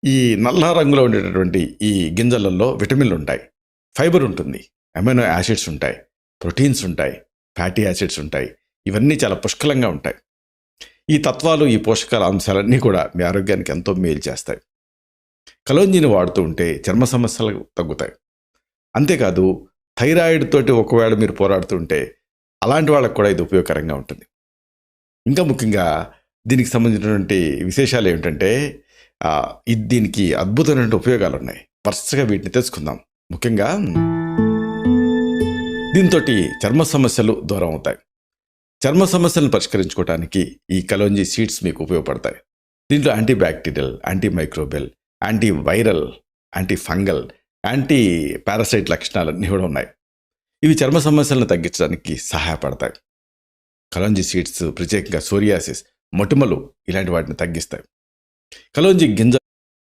ఈ నల్ల రంగులో ఉండేటటువంటి ఈ గింజలలో విటమిన్లు ఉంటాయి, ఫైబర్ ఉంటుంది, అమైనో యాసిడ్స్ ఉంటాయి, ప్రోటీన్స్ ఉంటాయి, ఫ్యాటీ యాసిడ్స్ ఉంటాయి. ఇవన్నీ చాలా పుష్కలంగా ఉంటాయి. ఈ తత్వాలు, ఈ పోషకాల అంశాలన్నీ కూడా మీ ఆరోగ్యానికి ఎంతో మేలు చేస్తాయి. కలోంజీని వాడుతూ ఉంటే చర్మ సమస్యలు తగ్గుతాయి. అంతేకాదు, థైరాయిడ్ తోటి ఒకవేళ మీరు పోరాడుతుంటే అలాంటి వాళ్ళకు కూడా ఇది ఉపయోగకరంగా ఉంటుంది. ఇంకా ముఖ్యంగా దీనికి సంబంధించినటువంటి విశేషాలు ఏమిటంటే దీనికి అద్భుతమైన ఉపయోగాలు ఉన్నాయి. వరుసగా వీటిని తెలుసుకుందాం. ముఖ్యంగా దీంతో చర్మ సమస్యలు దూరం అవుతాయి. చర్మ సమస్యలను పరిష్కరించుకోవడానికి ఈ కలోంజీ సీడ్స్ మీకు ఉపయోగపడతాయి. దీంట్లో anti bacterial, anti microbial, anti viral, anti fungal, anti parasite లక్షణాలన్నీ కూడా ఉన్నాయి. ఇవి చర్మ సమస్యలను తగ్గించడానికి సహాయపడతాయి. కలోంజీ సీడ్స్ ప్రత్యేకంగా సోరియాసిస్, మొటిమలు ఇలాంటి వాటిని తగ్గిస్తాయి. కలోంజీ గింజ